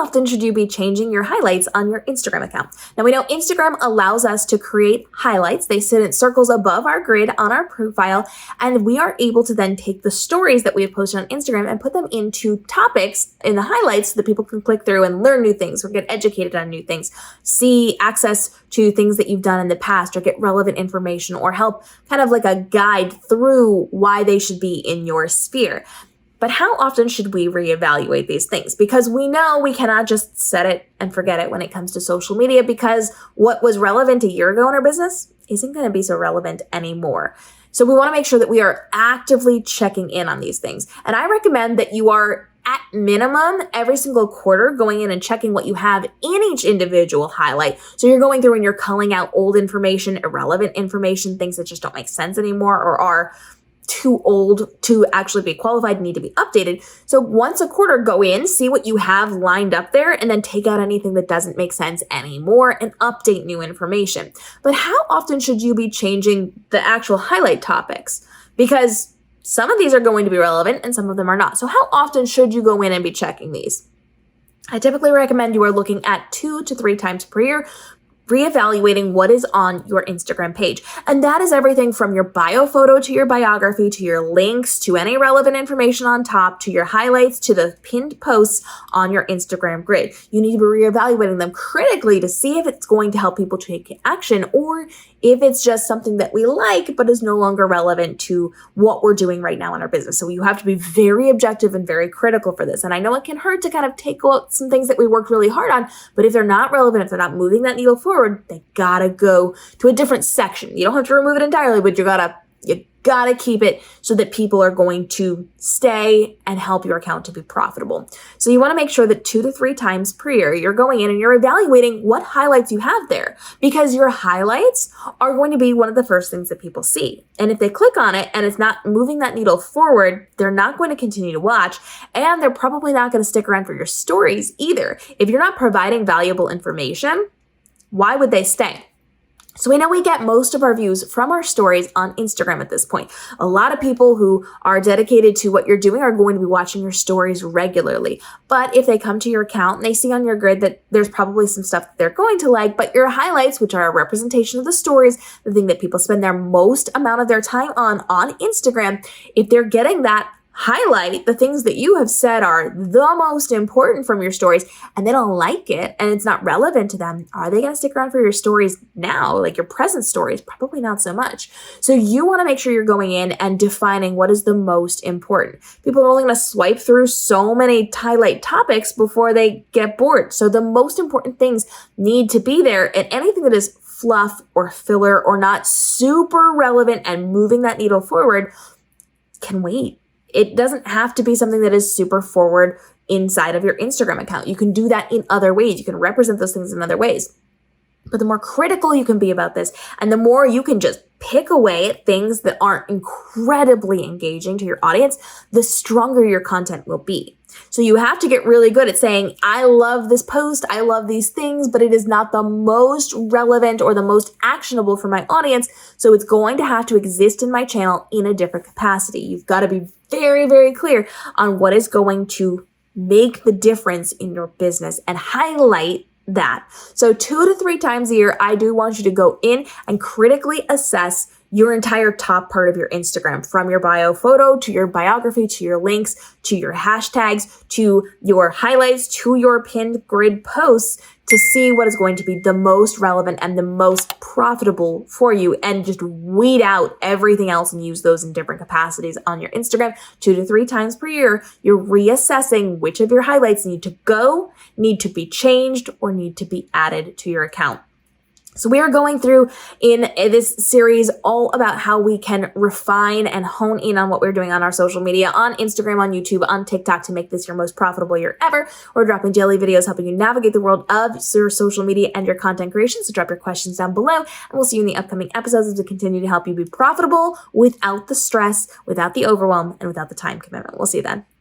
often should you be changing your highlights on your Instagram account? Now we know Instagram allows us to create highlights. They sit in circles above our grid on our profile, and we are able to then take the stories that we have posted on Instagram and put them into topics in the highlights so that people can click through and learn new things or get educated on new things, see access to things that you've done in the past, or get relevant information, or help kind of like a guide through why they should be in your sphere. But how often should we reevaluate these things? Because we know we cannot just set it and forget it when it comes to social media, because what was relevant a year ago in our business isn't going to be so relevant anymore. So we want to make sure that we are actively checking in on these things. And I recommend that you are at minimum every single quarter going in and checking what you have in each individual highlight. So you're going through and you're culling out old information, irrelevant information, things that just don't make sense anymore or are too old to actually be qualified, need to be updated. So once a quarter, go in, see what you have lined up there, and then take out anything that doesn't make sense anymore and update new information. But how often should you be changing the actual highlight topics? Because some of these are going to be relevant and some of them are not. So how often should you go in and be checking these? I typically recommend you are looking at 2 to 3 times per year, reevaluating what is on your Instagram page. And that is everything from your bio photo to your biography, to your links, to any relevant information on top, to your highlights, to the pinned posts on your Instagram grid. You need to be reevaluating them critically to see if it's going to help people take action, or if it's just something that we like but is no longer relevant to what we're doing right now in our business. So you have to be very objective and very critical for this. And I know it can hurt to kind of take out some things that we worked really hard on, but if they're not relevant, if they're not moving that needle forward, they gotta go to a different section. You don't have to remove it entirely, but you gotta keep it so that people are going to stay and help your account to be profitable. So you want to make sure that 2 to 3 times per year, you're going in and you're evaluating what highlights you have there, because your highlights are going to be one of the first things that people see. And if they click on it and it's not moving that needle forward, they're not going to continue to watch, and they're probably not going to stick around for your stories either. If you're not providing valuable information, why would they stay? So we know we get most of our views from our stories on Instagram at this point. A lot of people who are dedicated to what you're doing are going to be watching your stories regularly. But if they come to your account and they see on your grid that there's probably some stuff that they're going to like, but your highlights, which are a representation of the stories, the thing that people spend their most amount of their time on Instagram, if they're getting that highlight, the things that you have said are the most important from your stories, and they don't like it and it's not relevant to them, are they going to stick around for your stories now? Like your present stories? Probably not so much. So you want to make sure you're going in and defining what is the most important. People are only going to swipe through so many highlight topics before they get bored. So the most important things need to be there, and anything that is fluff or filler or not super relevant and moving that needle forward can wait. It doesn't have to be something that is super forward inside of your Instagram account. You can do that in other ways. You can represent those things in other ways. But the more critical you can be about this, and the more you can just pick away at things that aren't incredibly engaging to your audience, the stronger your content will be. So you have to get really good at saying, I love this post, I love these things, but it is not the most relevant or the most actionable for my audience. So it's going to have to exist in my channel in a different capacity. You've got to be very, very clear on what is going to make the difference in your business and highlight that. So 2 to 3 times a year, I do want you to go in and critically assess your entire top part of your Instagram, from your bio photo to your biography, to your links, to your hashtags, to your highlights, to your pinned grid posts, to see what is going to be the most relevant and the most profitable for you, and just weed out everything else and use those in different capacities on your Instagram. 2 to 3 times per year, you're reassessing which of your highlights need to go, need to be changed, or need to be added to your account. So we are going through in this series all about how we can refine and hone in on what we're doing on our social media, on Instagram, on YouTube, on TikTok, to make this your most profitable year ever. We're dropping daily videos helping you navigate the world of your social media and your content creation. So drop your questions down below, and we'll see you in the upcoming episodes as we continue to help you be profitable without the stress, without the overwhelm, and without the time commitment. We'll see you then.